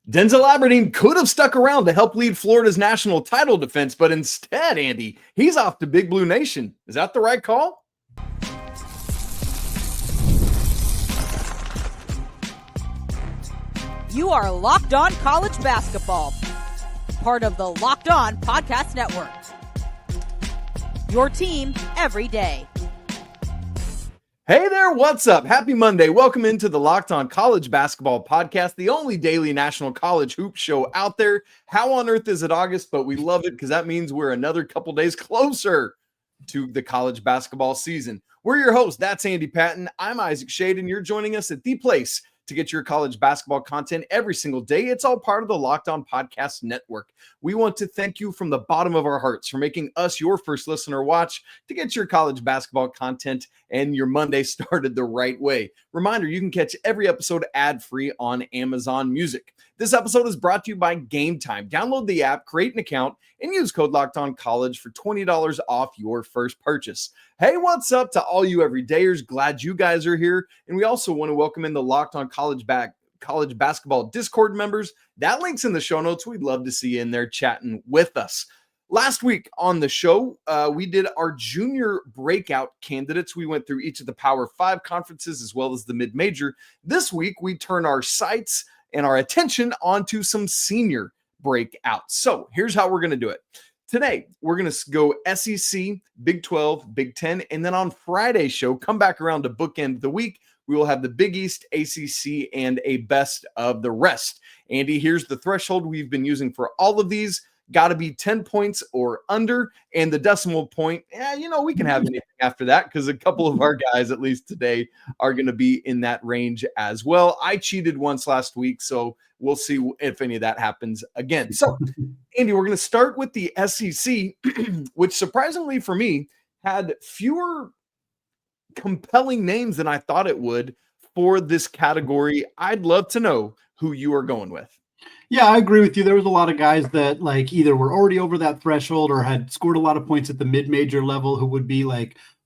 Denzel Aberdeen could have stuck around to help lead Florida's national title defense, but instead, Andy, he's off to Big Blue Nation. Is that the right call? You are Locked On College Basketball, part of the Locked On Podcast Network. Your team every day. Hey there, what's up? Happy Monday. Welcome into the Locked On College Basketball Podcast, the only daily national college hoop show out there. How on earth is it August? But we love it because that means we're another couple days closer to the college basketball season. We're your hosts. That's Andy Patton. I'm Isaac Schade, and you're joining us at the place to get your college basketball content every single day. It's all part of the Locked On Podcast Network. We want to thank you from the bottom of our hearts for making us your first listener watch to get your college basketball content and your Monday started the right way. Reminder, you can catch every episode ad-free on Amazon Music. This episode is brought to you by Gametime. Download the app, create an account, and use code LOCKEDONCollege for $20 off your first purchase. Hey, what's up to all you everydayers? Glad you guys are here. And we also want to welcome in the Locked On College Basketball Discord members. That link's in the show notes. We'd love to see you in there chatting with us. Last week on the show, we did our junior breakout candidates. We went through each of the Power 5 conferences as well as the mid-major. This week, we turn our sights and our attention onto some senior breakouts. So here's how we're going to do it. Today, we're going to go SEC, Big 12, Big 10, and then on Friday's show, come back around to bookend the week. We will have the Big East, ACC, and a best of the rest. Andy, here's the threshold we've been using for all of these. Got to be 10 points or under, and the decimal point, we can have anything after that because a couple of our guys, at least today, are going to be in that range as well. I cheated once last week, so we'll see if any of that happens again. So, Andy, we're going to start with the SEC, which surprisingly for me had fewer compelling names than I thought it would for this category. I'd love to know who you are going with. Yeah, I agree with you. There was a lot of guys that either were already over that threshold or had scored a lot of points at the mid-major level who would be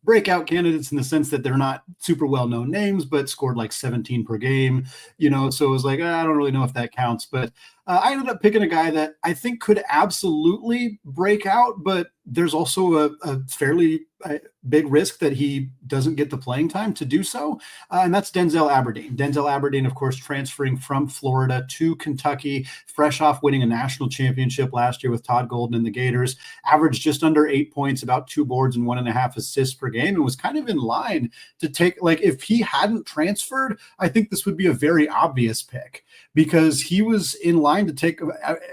breakout candidates in the sense that they're not super well-known names, but scored 17 per game, so it was I don't really know if that counts. But I ended up picking a guy that I think could absolutely break out, but there's also a fairly big risk that he doesn't get the playing time to do so, and that's Denzel Aberdeen. Denzel Aberdeen, of course, transferring from Florida to Kentucky, fresh off winning a national championship last year with Todd Golden and the Gators, averaged just under 8 points, about 2 boards and 1.5 assists per game, and was kind of in line to take, if he hadn't transferred, I think this would be a very obvious pick because he was in line to take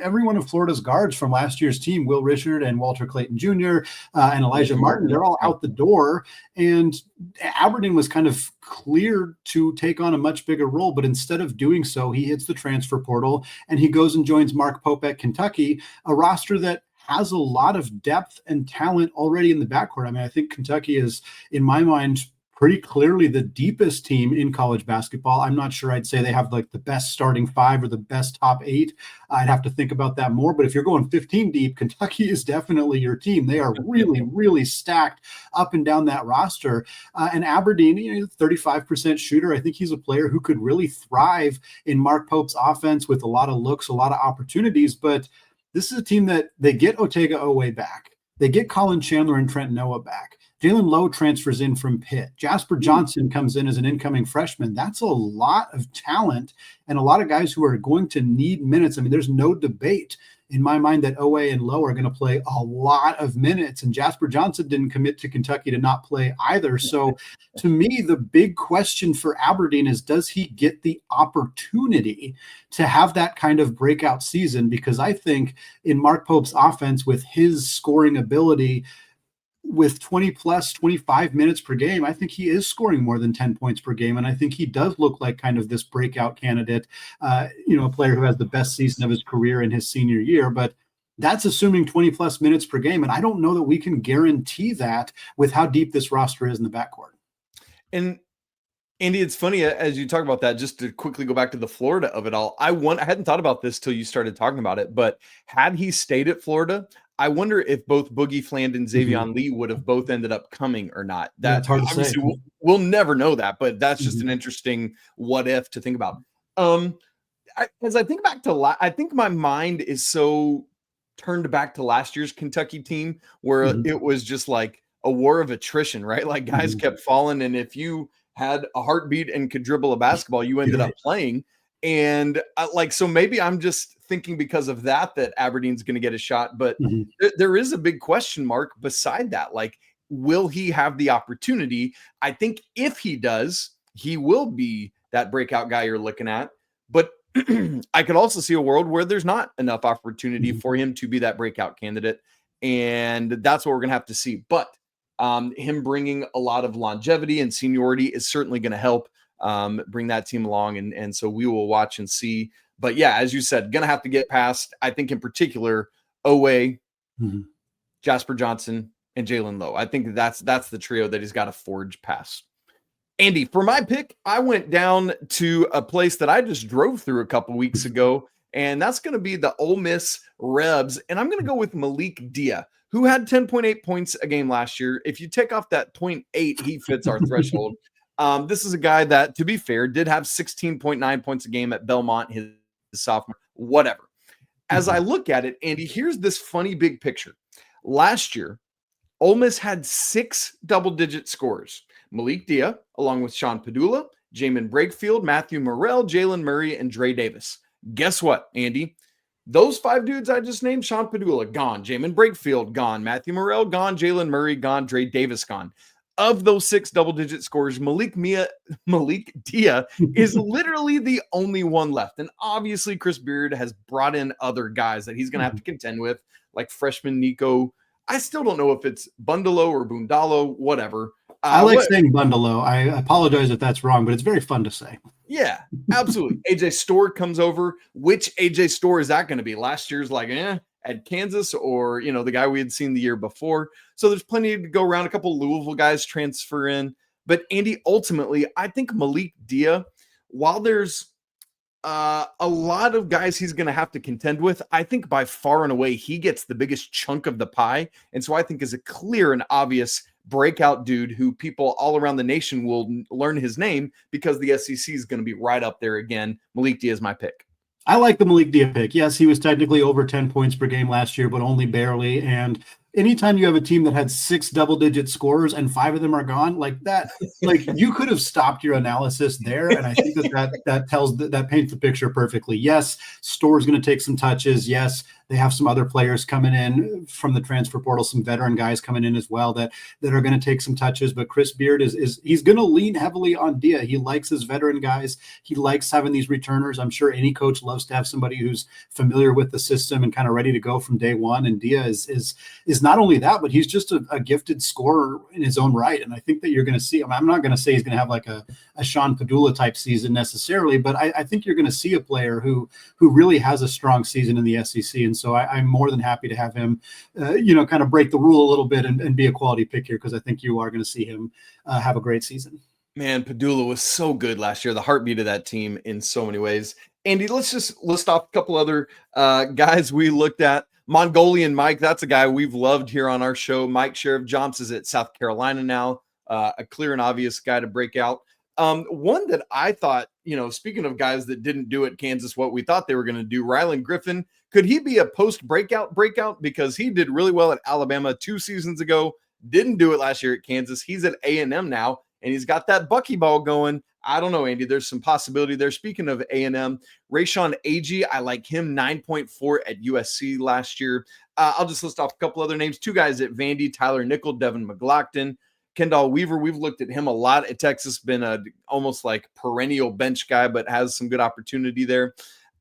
every one of Florida's guards from last year's team, Will Richard and Walter Clayton Jr. And Elijah Martin. They're all out the door, and Aberdeen was kind of cleared to take on a much bigger role, but instead of doing so, he hits the transfer portal and he goes and joins Mark Pope at Kentucky, a roster that has a lot of depth and talent already in the backcourt. I mean, I think Kentucky is, in my mind, pretty clearly the deepest team in college basketball. I'm not sure I'd say they have the best starting 5 or the best top 8. I'd have to think about that more. But if you're going 15 deep, Kentucky is definitely your team. They are really, really stacked up and down that roster. And Aberdeen, 35% shooter. I think he's a player who could really thrive in Mark Pope's offense with a lot of looks, a lot of opportunities. But this is a team that they get Otega Owe back. They get Colin Chandler and Trent Noah back. Jalen Lowe transfers in from Pitt. Jasper Johnson comes in as an incoming freshman. That's a lot of talent and a lot of guys who are going to need minutes. I mean, there's no debate in my mind that Owe and Lowe are going to play a lot of minutes. And Jasper Johnson didn't commit to Kentucky to not play either. So to me, the big question for Aberdeen is, does he get the opportunity to have that kind of breakout season? Because I think in Mark Pope's offense, with his scoring ability, with 20 plus 25 minutes per game, I think he is scoring more than 10 points per game. And I think he does look like kind of this breakout candidate, a player who has the best season of his career in his senior year. But that's assuming 20 plus minutes per game. And I don't know that we can guarantee that with how deep this roster is in the backcourt. And Andy, it's funny as you talk about that, just to quickly go back to the Florida of it all. I hadn't thought about this till you started talking about it, but had he stayed at Florida, I wonder if both Boogie Fland and Xavion Lee would have both ended up coming or not. That's hard to say. We'll never know that, but that's just an interesting what if to think about. as I think back to, I think my mind is so turned back to last year's Kentucky team where Mhm. it was just like a war of attrition, right? Like guys Mhm. kept falling, and if you had a heartbeat and could dribble a basketball, you ended Right. up playing. And so maybe I'm just thinking because of that Aberdeen's going to get a shot, but Mhm. there is a big question mark beside that. Like, will he have the opportunity? I think if he does, he will be that breakout guy you're looking at. But I could also see a world where there's not enough opportunity Mhm. for him to be that breakout candidate. And that's what we're going to have to see. But him bringing a lot of longevity and seniority is certainly going to help bring that team along. And so we will watch and see. But yeah, as you said, going to have to get past, I think in particular, Owe, Mhm. Jasper Johnson, and Jalen Lowe. I think that's the trio that he's got to forge past. Andy, for my pick, I went down to a place that I just drove through a couple weeks ago, and that's going to be the Ole Miss Rebs. And I'm going to go with Malik Dia, who had 10.8 points a game last year. If you take off that 0.8, he fits our threshold. This is a guy that, to be fair, did have 16.9 points a game at Belmont his sophomore, whatever. As I Mhm. look at it, Andy, here's this funny big picture. Last year, Ole Miss had 6 double-digit scorers. Malik Dia, along with Sean Padula, Jamin Brakefield, Matthew Morrell, Jalen Murray, and Dre Davis. Guess what, Andy? Those 5 dudes I just named, Sean Padula, gone. Jamin Brakefield, gone. Matthew Morrell, gone. Jalen Murray, gone. Dre Davis, gone. Of those 6 double-digit scorers, Malik Dia is literally the only one left. And obviously, Chris Beard has brought in other guys that he's going to have to contend with, like freshman Nico. I still don't know if it's Bundalo or Bundalo, whatever. I like What? saying Bundalo. I apologize if that's wrong, but it's very fun to say. Yeah, absolutely. AJ Store comes over. Which AJ Store is that going to be? Last year's like, at Kansas, or the guy we had seen the year before. So there's plenty to go around. A couple Louisville guys transfer in, but Andy, ultimately, I think Malik Dia, while there's a lot of guys he's going to have to contend with, I think by far and away he gets the biggest chunk of the pie, and so I think is a clear and obvious breakout dude who people all around the nation will learn his name because the SEC is going to be right up there again. Malik Dia is my pick. I like the Malik Dia pick. Yes, he was technically over 10 points per game last year, but only barely. And anytime you have a team that had 6 double-digit scorers and 5 of them are gone, like that, like you could have stopped your analysis there. And I think that paints the picture perfectly. Yes, Store's going to take some touches. Yes, they have some other players coming in from the transfer portal, some veteran guys coming in as well that are going to take some touches. But Chris Beard is he's going to lean heavily on Dia. He likes his veteran guys. He likes having these returners. I'm sure any coach loves to have somebody who's familiar with the system and kind of ready to go from day one. And Dia is not only that, but he's just a gifted scorer in his own right. And I think that you're going to see him. I'm not going to say he's going to have like a Sean Padula type season necessarily, but I think you're going to see a player who really has a strong season in the SEC. And so I'm more than happy to have him, kind of break the rule a little bit and be a quality pick here, because I think you are going to see him have a great season. Man, Padula was so good last year, the heartbeat of that team in so many ways. Andy, let's just list off a couple other guys we looked at. Mongolian Mike, that's a guy we've loved here on our show. Mike Sheriff Jumps is at South Carolina now, a clear and obvious guy to break out. One that I thought, speaking of guys that didn't do at Kansas what we thought they were going to do, Rylan Griffin, could he be a post-breakout? Because he did really well at Alabama 2 seasons ago, didn't do it last year at Kansas. He's at A&M now, and he's got that buckyball going. I don't know, Andy. There's some possibility there. Speaking of A&M, Rayshawn Agee, I like him, 9.4 at USC last year. I'll just list off a couple other names. 2 guys at Vandy, Tyler Nickel, Devin McLaughlin. Kendall Weaver, we've looked at him a lot at Texas, been a almost like perennial bench guy, but has some good opportunity there.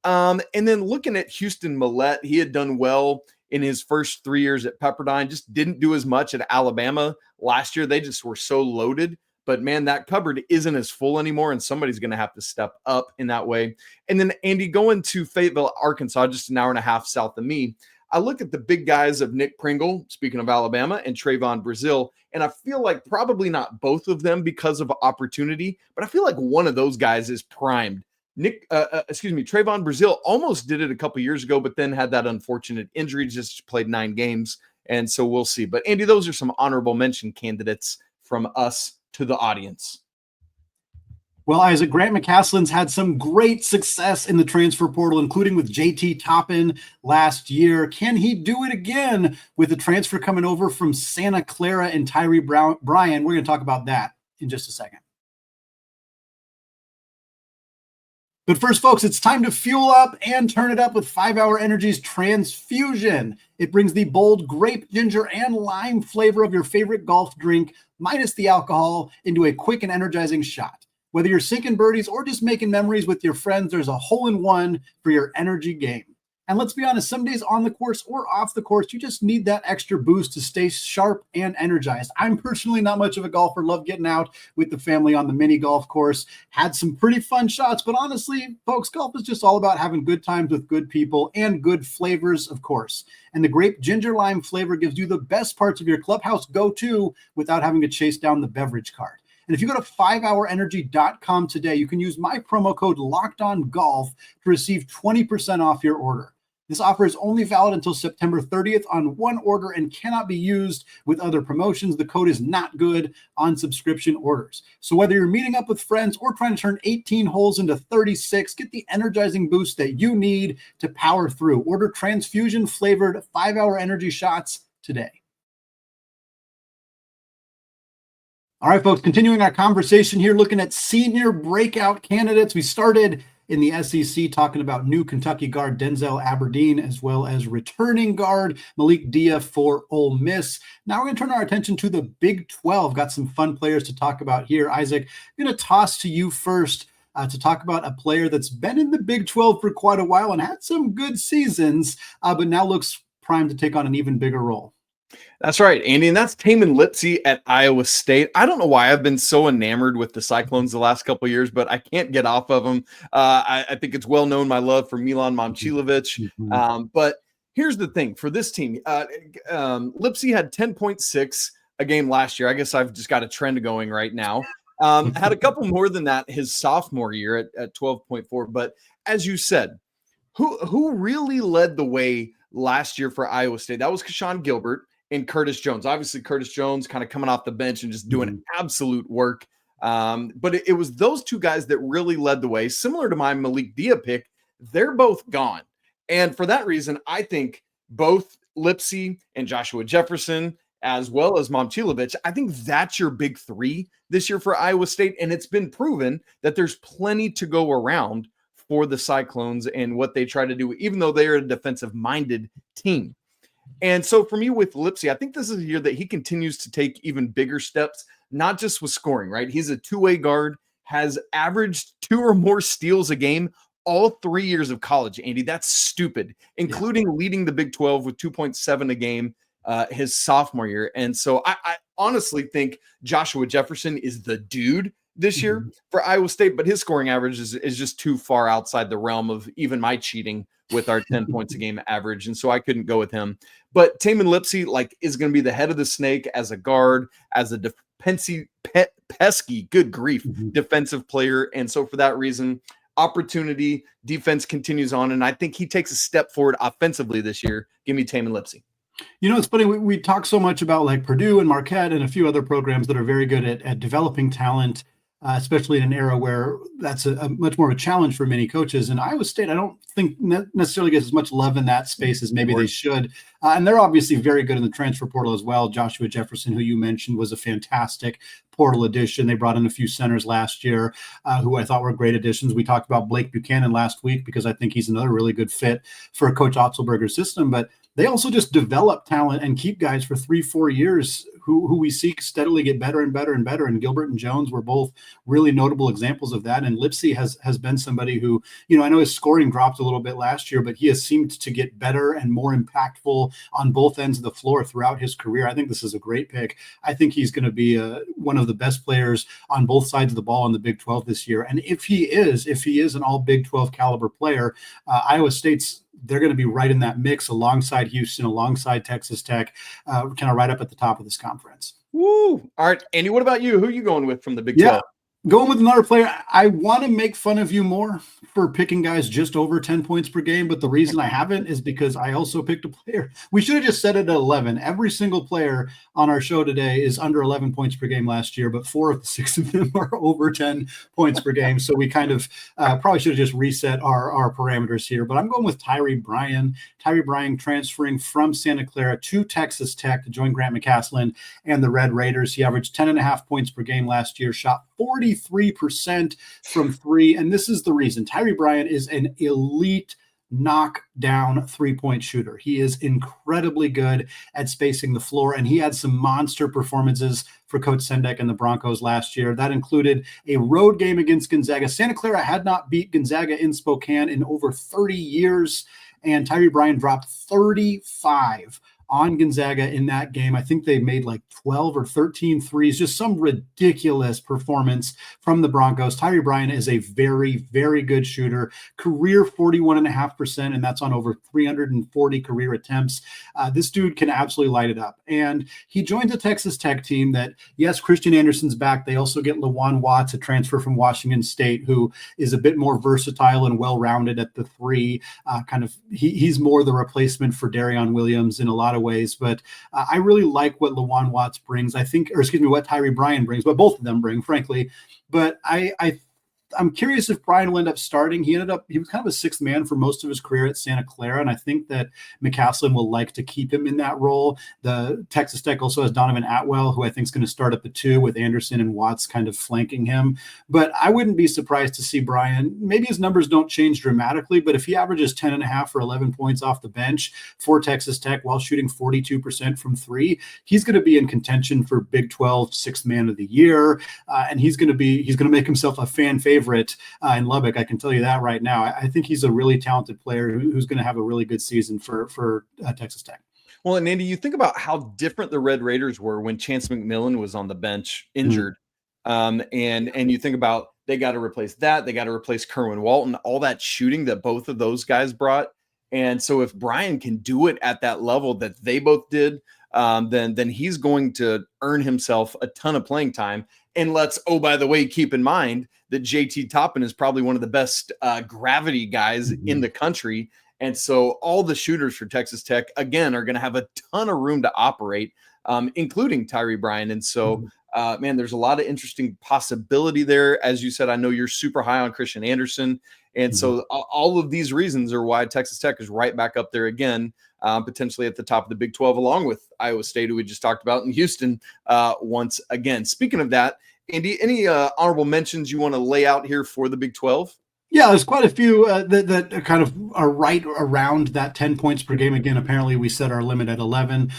And then looking at Houston Millette, he had done well in his first 3 years at Pepperdine, just didn't do as much at Alabama last year. They just were so loaded. But man, that cupboard isn't as full anymore, and somebody's going to have to step up in that way. And then Andy, going to Fayetteville, Arkansas, just an hour and a half south of me, I look at the big guys of Nick Pringle, speaking of Alabama, and Trayvon Brazil, and I feel like probably not both of them because of opportunity, but I feel like one of those guys is primed. Trayvon Brazil almost did it a couple years ago, but then had that unfortunate injury, just played 9 games, and so we'll see. But Andy, those are some honorable mention candidates from us to the audience. Well, Isaac, Grant McCaslin's had some great success in the transfer portal, including with JT Toppin last year. Can he do it again with the transfer coming over from Santa Clara and Tyeree Bryan? We're going to talk about that in just a second. But first, folks, it's time to fuel up and turn it up with 5 Hour Energy's Transfusion. It brings the bold grape, ginger, and lime flavor of your favorite golf drink, minus the alcohol, into a quick and energizing shot. Whether you're sinking birdies or just making memories with your friends, there's a hole-in-one for your energy game. And let's be honest, some days on the course or off the course, you just need that extra boost to stay sharp and energized. I'm personally not much of a golfer, love getting out with the family on the mini golf course, had some pretty fun shots, but honestly, folks, golf is just all about having good times with good people and good flavors, of course. And the grape ginger lime flavor gives you the best parts of your clubhouse go-to without having to chase down the beverage cart. And if you go to 5hourenergy.com today, you can use my promo code LOCKEDONGOLF to receive 20% off your order. This offer is only valid until September 30th on one order and cannot be used with other promotions. The code is not good on subscription orders. So whether you're meeting up with friends or trying to turn 18 holes into 36, get the energizing boost that you need to power through. Order transfusion flavored 5 Hour Energy shots today. All right, folks, continuing our conversation here, looking at senior breakout candidates. We started in the SEC talking about new Kentucky guard Denzel Aberdeen, as well as returning guard Malik Dia for Ole Miss. Now we're going to turn our attention to the Big 12. Got some fun players to talk about here. Isaac, I'm going to toss to you first to talk about a player that's been in the Big 12 for quite a while and had some good seasons, but now looks primed to take on an even bigger role. That's right, Andy, and that's Tamin Lipsey at Iowa State. I don't know why I've been so enamored with the Cyclones the last couple of years, but I can't get off of them. I think it's well known my love for Milan Momcilovic. But here's the thing for this team: Lipsey had 10.6 a game last year. I guess I've just got a trend going right now. Had a couple more than that his sophomore year at 12.4. But as you said, who really led the way last year for Iowa State? That was Keshawn Gilbert and Curtis Jones. Obviously, Curtis Jones kind of coming off the bench and just doing absolute work. But it was those two guys that really led the way. Similar to my Malik Dia pick, they're both gone. And for that reason, I think both Lipsey and Joshua Jefferson, as well as Momcilovic, I think that's your big three this year for Iowa State. And it's been proven that there's plenty to go around for the Cyclones and what they try to do, even though they're a defensive-minded team. And so for me with Lipsey, I think this is a year that he continues to take even bigger steps, not just with scoring, right? He's a two-way guard, has averaged 2 or more steals a game all 3 years of college, Andy. That's stupid, including leading the Big 12 with 2.7 a game his sophomore year. And so I honestly think Joshua Jefferson is the dude this year for Iowa State, but his scoring average is just too far outside the realm of even my cheating with our 10 points a game average. And so I couldn't go with him. But Tamin Lipsey is going to be the head of the snake as a guard, as a pesky, good grief, defensive player. And so for that reason, opportunity, defense continues on. And I think he takes a step forward offensively this year. Give me Tamin Lipsey. You know, it's funny. We talk so much about like Purdue and Marquette and a few other programs that are very good at developing talent, especially in an era where that's a much more of a challenge for many coaches. And Iowa State, I don't think necessarily gets as much love in that space as maybe they should. And they're obviously very good in the transfer portal as well. Joshua Jefferson, who you mentioned, was a fantastic portal addition. They brought in a few centers last year who I thought were great additions. We talked about Blake Buchanan last week because I think he's another really good fit for Coach Otzelberger's system. But they also just develop talent and keep guys for 3-4 years who we see steadily get better and better and better. And Gilbert and Jones were both really notable examples of that. And Lipsey has been somebody who, you know, I know his scoring dropped a little bit last year, but he has seemed to get better and more impactful on both ends of the floor throughout his career. I think this is a great pick. I think he's going to be one of the best players on both sides of the ball in the Big 12 this year. And if he is an all Big 12 caliber player, Iowa State's, they're going to be right in that mix alongside Houston, alongside Texas Tech, kind of right up at the top of this conference. Woo! All right, Andy, what about you? Who are you going with from the Big 12? Going with another player, I want to make fun of you more for picking guys just over 10 points per game, but the reason I haven't is because I also picked a player. We should have just set it at 11. Every single player on our show today is under 11 points per game last year, but 4 of the 6 of them are over 10 points per game. So we kind of probably should have just reset our parameters here. But I'm going with Tyeree Bryan. Tyeree Bryan transferring from Santa Clara to Texas Tech to join Grant McCasland and the Red Raiders. He averaged 10.5 points per game last year, shot 43% from three. And this is the reason. Tyeree Bryan is an elite knockdown three-point shooter. He is incredibly good at spacing the floor, and he had some monster performances for Coach Sendek and the Broncos last year. That included a road game against Gonzaga. Santa Clara had not beat Gonzaga in Spokane in over 30 years, and Tyeree Bryan dropped 35 on Gonzaga in that game. I think they made like 12 or 13 threes, just some ridiculous performance from the Broncos. Tyeree Bryan is a very, very good shooter, career 41.5%, and that's on over 340 career attempts. This dude can absolutely light it up. And he joins a Texas Tech team that, yes, Christian Anderson's back. They also get LaJuan Watts, a transfer from Washington State, who is a bit more versatile and well-rounded at the three. He's more the replacement for Darion Williams in a lot of ways, but I really like what LaJuan Watts brings. What Tyeree Bryan brings, what both of them bring, frankly. But I'm curious if Bryan will end up starting. He was kind of a sixth man for most of his career at Santa Clara, and I think that McCasland will like to keep him in that role. The Texas Tech also has Donovan Atwell, who I think is going to start at the two with Anderson and Watts kind of flanking him. But I wouldn't be surprised to see Bryan. Maybe his numbers don't change dramatically, but if he averages 10.5 or 11 points off the bench for Texas Tech while shooting 42% from three, he's going to be in contention for Big 12 sixth man of the year, and he's going to make himself a fan favorite in Lubbock. I can tell you that right now. I think he's a really talented player who's going to have a really good season for Texas Tech. Well, and Andy, you think about how different the Red Raiders were when Chance McMillan was on the bench injured. And you think about they got to replace that. They got to replace Kerwin Walton, all that shooting that both of those guys brought. And so if Bryan can do it at that level that they both did, then he's going to earn himself a ton of playing time. And let's, by the way, keep in mind that JT Toppin is probably one of the best gravity guys in the country. And so all the shooters for Texas Tech, again, are going to have a ton of room to operate, including Tyeree Bryan. And so, man, there's a lot of interesting possibility there. As you said, I know you're super high on Christian Anderson. And so all of these reasons are why Texas Tech is right back up there again, potentially at the top of the Big 12, along with Iowa State, who we just talked about, in Houston once again. Speaking of that, Andy, any honorable mentions you want to lay out here for the Big 12? Yeah, there's quite a few that kind of are right around that 10 points per game. Again, apparently we set our limit at 11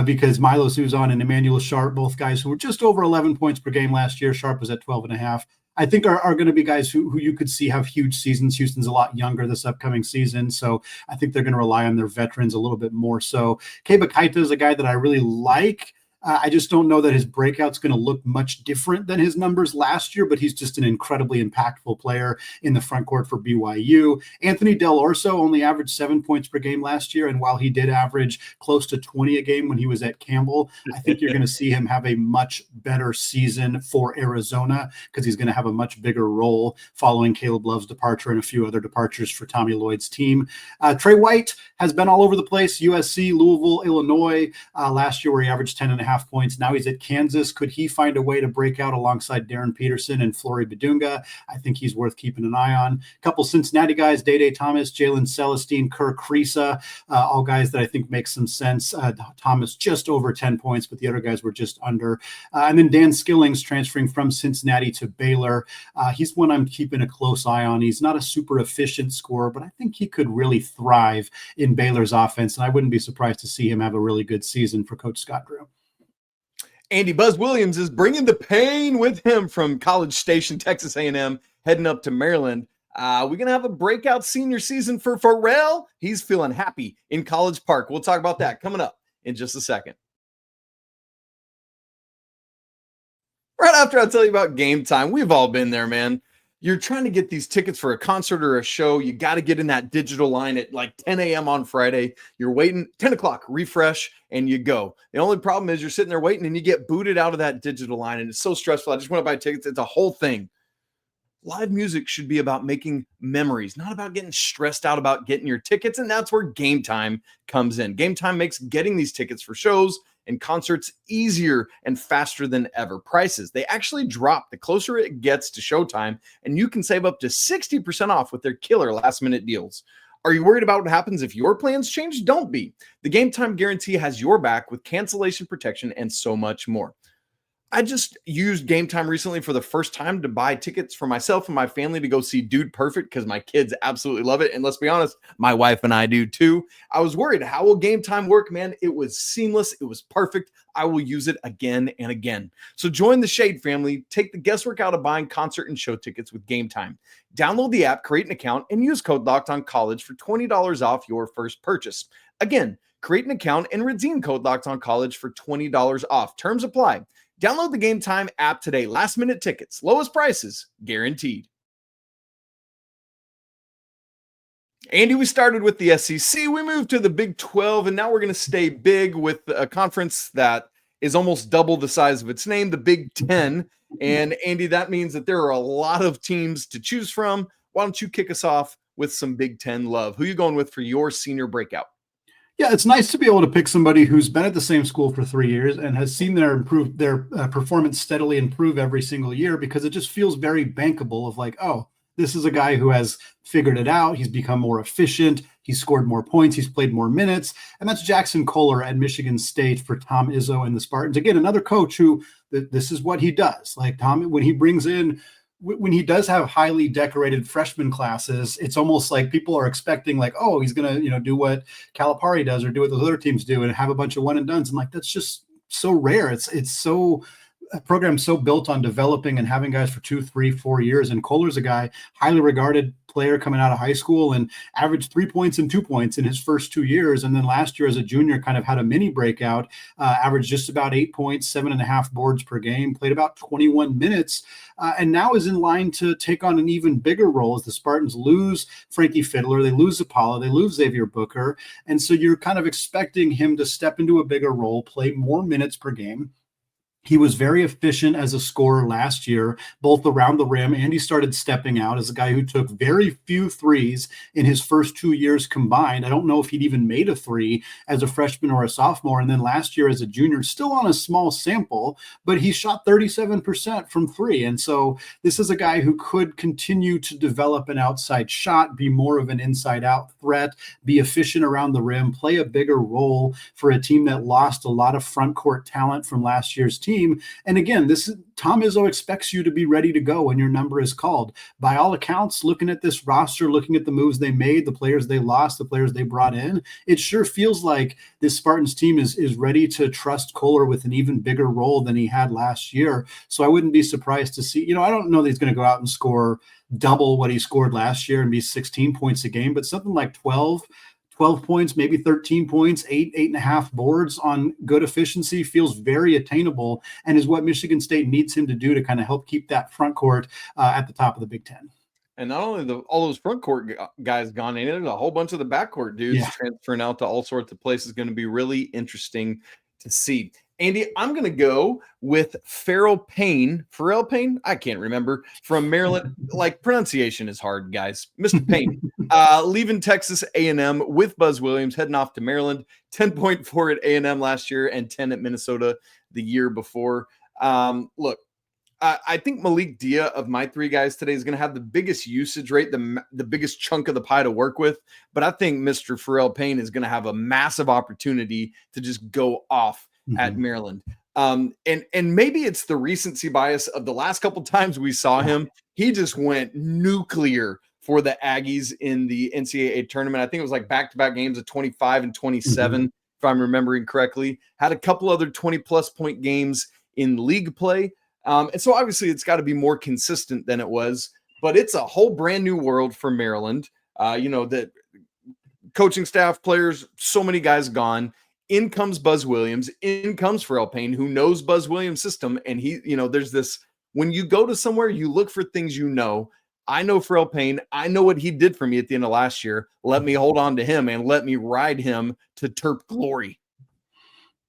because Milo Suzon and Emmanuel Sharp, both guys who were just over 11 points per game last year. Sharp was at 12.5. I think are going to be guys who you could see have huge seasons. Houston's a lot younger this upcoming season, so I think they're going to rely on their veterans a little bit more. So Keba Kaita is a guy that I really like. I just don't know that his breakout's going to look much different than his numbers last year, but he's just an incredibly impactful player in the front court for BYU. Anthony Del Orso only averaged 7 points per game last year, and while he did average close to 20 a game when he was at Campbell, I think you're going to see him have a much better season for Arizona because he's going to have a much bigger role following Caleb Love's departure and a few other departures for Tommy Lloyd's team. Trey White has been all over the place, USC, Louisville, Illinois, last year where he averaged 10.5 points. Now he's at Kansas. Could he find a way to break out alongside Darren Peterson and Flory Badunga? I think he's worth keeping an eye on. A couple Cincinnati guys, Day Thomas, Jalen Celestine, Kirk Kriisa, all guys that I think make some sense. Thomas just over 10 points, but the other guys were just under. And then Dan Skillings transferring from Cincinnati to Baylor. He's one I'm keeping a close eye on. He's not a super efficient scorer, but I think he could really thrive in Baylor's offense, and I wouldn't be surprised to see him have a really good season for Coach Scott Drew. Andy Buzz Williams is bringing the pain with him from College Station, Texas A&M, heading up to Maryland. We're going to have a breakout senior season for Pharrell. He's feeling happy in College Park. We'll talk about that coming up in just a second. Right after I tell you about Gametime, we've all been there, man. You're trying to get these tickets for a concert or a show. You got to get in that digital line at like 10 a.m. on Friday. You're waiting, 10 o'clock, refresh, and you go. The only problem is you're sitting there waiting and you get booted out of that digital line, and it's so stressful. I just want to buy tickets. It's a whole thing. live music should be about making memories, not about getting stressed out about getting your tickets. And that's where Gametime comes in. Gametime makes getting these tickets for shows and concerts easier and faster than ever. Prices, they actually drop the closer it gets to showtime, and you can save up to 60% off with their killer last minute deals. Are you worried about what happens if your plans change? Don't be. The Gametime guarantee has your back with cancellation protection and so much more. I just used Gametime recently for the first time to buy tickets for myself and my family to go see Dude Perfect because my kids absolutely love it. And let's be honest, my wife and I do too. I was worried, how will Gametime work, man? It was seamless. It was perfect. I will use it again and again. So join the Schade family. Take the guesswork out of buying concert and show tickets with Gametime. Download the app, create an account, and use code LOCKEDONCollege for $20 off your first purchase. Again, create an account and redeem code LOCKEDONCollege for $20 off. Terms apply. Download the Gametime app today. Last minute tickets, lowest prices, guaranteed. Andy, we started with the SEC. We moved to the Big 12, and now we're going to stay big with a conference that is almost double the size of its name, the Big 10. And Andy, that means that there are a lot of teams to choose from. Why don't you kick us off with some Big 10 love? Who are you going with for your senior breakout? Yeah, it's nice to be able to pick somebody who's been at the same school for 3 years and has seen their performance steadily improve every single year, because it just feels very bankable of like, oh, this is a guy who has figured it out. He's become more efficient. He's scored more points. He's played more minutes. And that's Jackson Kohler at Michigan State for Tom Izzo and the Spartans. Again, another coach who this is what he does. Like Tom, when he does have highly decorated freshman classes, it's almost like people are expecting like, oh, he's going to, do what Calipari does or do what those other teams do and have a bunch of one and dones. And like, that's just so rare. It's so a program so built on developing and having guys for 2, 3, 4 years. And Kohler's a guy, highly regarded player coming out of high school, and averaged 3 points and 2 points in his first 2 years. And then last year as a junior kind of had a mini breakout, averaged just about 8 points, 7.5 boards per game, played about 21 minutes, and now is in line to take on an even bigger role as the Spartans lose Frankie Fiddler, they lose Apollo, they lose Xavier Booker. And so you're kind of expecting him to step into a bigger role, play more minutes per game. He was very efficient as a scorer last year, both around the rim, and he started stepping out as a guy who took very few threes in his first 2 years combined. I don't know if he'd even made a three as a freshman or a sophomore. And then last year as a junior, still on a small sample, but he shot 37% from three. And so this is a guy who could continue to develop an outside shot, be more of an inside-out threat, be efficient around the rim, play a bigger role for a team that lost a lot of front court talent from last year's team. And again, Tom Izzo expects you to be ready to go when your number is called. By all accounts, looking at this roster, looking at the moves they made, the players they lost, the players they brought in, it sure feels like this Spartans team is ready to trust Kohler with an even bigger role than he had last year. So I wouldn't be surprised to see, I don't know that he's going to go out and score double what he scored last year and be 16 points a game, but something like 12 points, maybe 13 points, 8.5 boards on good efficiency feels very attainable, and is what Michigan State needs him to do to kind of help keep that front court at the top of the Big Ten. And not only all those front court guys gone, there's a whole bunch of the backcourt dudes transferring out to all sorts of places. Going to be really interesting to see. Andy, I'm going to go with Pharrell Payne. I can't remember, from Maryland. Like, pronunciation is hard, guys. Mr. Payne, leaving Texas A&M with Buzz Williams, heading off to Maryland. 10.4 at A&M last year and 10 at Minnesota the year before. Look, I think Malik Dia of my three guys today is going to have the biggest usage rate, the biggest chunk of the pie to work with. But I think Mr. Pharrell Payne is going to have a massive opportunity to just go off at Maryland. And maybe it's the recency bias of the last couple times we saw him. He just went nuclear for the Aggies in the NCAA tournament. I think it was like back-to-back games of 25 and 27, if I'm remembering correctly. Had a couple other 20-plus point games in league play. And so obviously it's got to be more consistent than it was. But it's a whole brand new world for Maryland. The coaching staff, players, so many guys gone. In comes Buzz Williams, in comes Pharrell Payne, who knows Buzz Williams' system. And there's this, when you go to somewhere, you look for things I know Pharrell Payne. I know what he did for me at the end of last year. Let me hold on to him and let me ride him to Terp glory.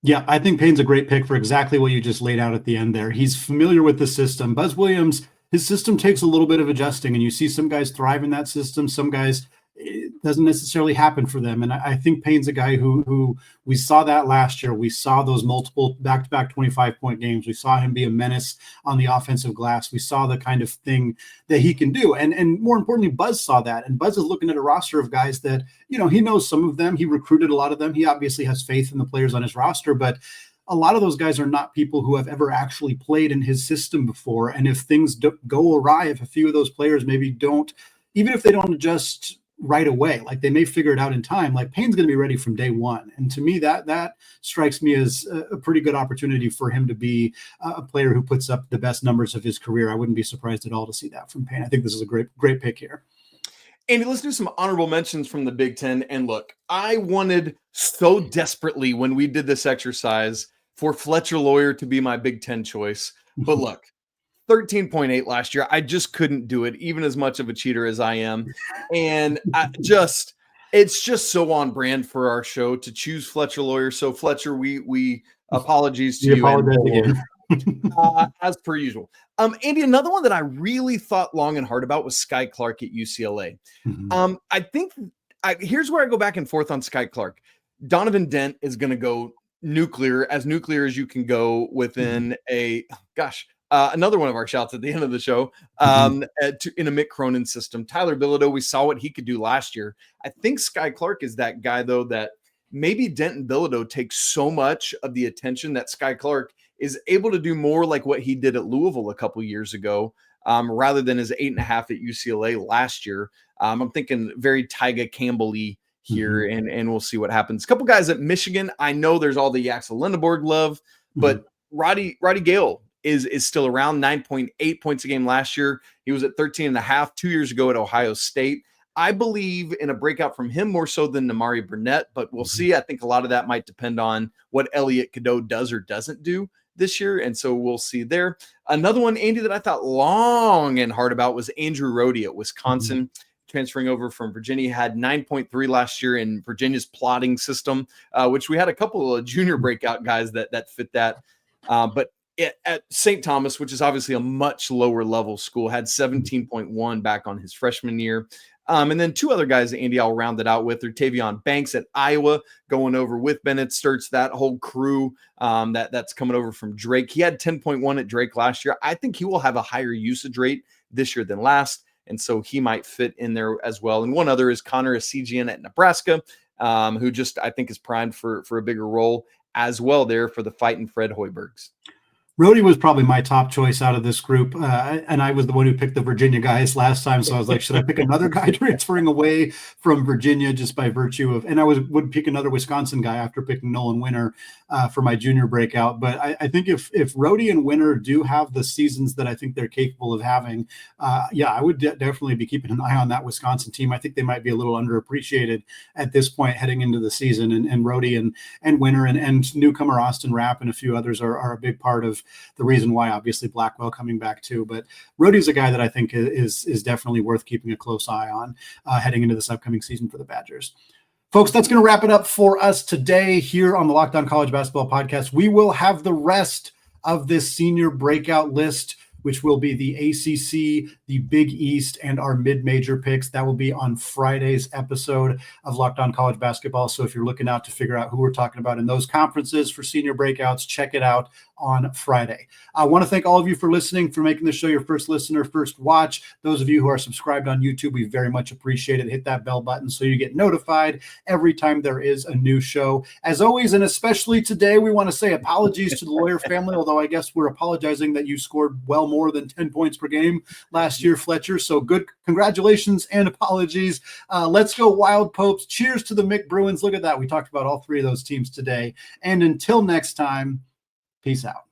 Yeah, I think Payne's a great pick for exactly what you just laid out at the end there. He's familiar with the system. Buzz Williams his system takes a little bit of adjusting, and you see some guys thrive in that system. Some guys, it doesn't necessarily happen for them. And I think Payne's a guy who we saw that last year. We saw those multiple back-to-back 25-point games. We saw him be a menace on the offensive glass. We saw the kind of thing that he can do. And more importantly, Buzz saw that. And Buzz is looking at a roster of guys that, he knows some of them. He recruited a lot of them. He obviously has faith in the players on his roster, but a lot of those guys are not people who have ever actually played in his system before. And if things go awry, if a few of those players maybe don't, even if they don't adjust right away, like they may figure it out in time, like Payne's going to be ready from day one. And to me, that strikes me as a pretty good opportunity for him to be a player who puts up the best numbers of his career. I wouldn't be surprised at all to see that from Payne. I think this is a great pick here. Andy, let's do some honorable mentions from the Big Ten. And look, I wanted so desperately when we did this exercise for Fletcher Lawyer to be my Big Ten choice. But look, 13.8 last year. I just couldn't do it, even as much of a cheater as I am. And it's just so on brand for our show to choose Fletcher Lawyer. So Fletcher, we apologies to you. Again. As per usual. Andy, another one that I really thought long and hard about was Sky Clark at UCLA. Mm-hmm. I think here's where I go back and forth on Sky Clark. Donovan Dent is going to go nuclear as you can go within another one of our shouts at the end of the show in a Mick Cronin system. Tyler Bilodeau, we saw what he could do last year. I think Sky Clark is that guy, though, that maybe Dent and Bilodeau take so much of the attention that Sky Clark is able to do more like what he did at Louisville a couple years ago, rather than his 8.5 at UCLA last year. I'm thinking very Tyga Campbell-y here, and we'll see what happens. A couple guys at Michigan. I know there's all the Axel Lindeborg love, but Roddy Gale is still around. 9.8 points a game last year. He was at 13.5 2 years ago at Ohio State. I believe in a breakout from him more so than Namari Burnett, but we'll see. I think a lot of that might depend on what Elliot Cadeau does or doesn't do this year, and so we'll see there. Another one, Andy, that I thought long and hard about was Andrew Rohde at Wisconsin. Transferring over from Virginia, had 9.3 last year in Virginia's plotting system, which we had a couple of junior breakout guys that fit that. But at St. Thomas, which is obviously a much lower level school, had 17.1 back on his freshman year. And then two other guys, Andy, I'll round it out with are Tavion Banks at Iowa, going over with Bennett Sturts, that whole crew that's coming over from Drake. He had 10.1 at Drake last year. I think he will have a higher usage rate this year than last. And so he might fit in there as well. And one other is Connor Esigian at Nebraska, who just, I think, is primed for a bigger role as well there for the fighting Fred Hoibergs. Rohde was probably my top choice out of this group, and I was the one who picked the Virginia guys last time, so I was like, should I pick another guy transferring away from Virginia just by virtue of – and I would pick another Wisconsin guy after picking Nolan Winter for my junior breakout. But I think if Rohde and Winter do have the seasons that I think they're capable of having, I would definitely be keeping an eye on that Wisconsin team. I think they might be a little underappreciated at this point heading into the season, and Rohde and Winter and newcomer Austin Rapp and a few others are a big part of the reason why, obviously Blackwell coming back too. But Rohde's a guy that I think is definitely worth keeping a close eye on heading into this upcoming season for the Badgers. Folks, that's going to wrap it up for us today here on the Locked On College Basketball Podcast. We will have the rest of this senior breakout list, which will be the ACC, the Big East, and our mid-major picks. That will be on Friday's episode of Locked On College Basketball. So if you're looking out to figure out who we're talking about in those conferences for senior breakouts, check it out on Friday. I want to thank all of you for listening, for making the show your first listener, first watch. Those of you who are subscribed on YouTube, we very much appreciate it. Hit that bell button so you get notified every time there is a new show. As always, and especially today, we want to say apologies to the Lawyer family, although I guess we're apologizing that you scored well more than 10 points per game last year, Fletcher. So good congratulations and apologies. Let's go Wild Popes. Cheers to the Mick Bruins. Look at that. We talked about all three of those teams today. And until next time, peace out.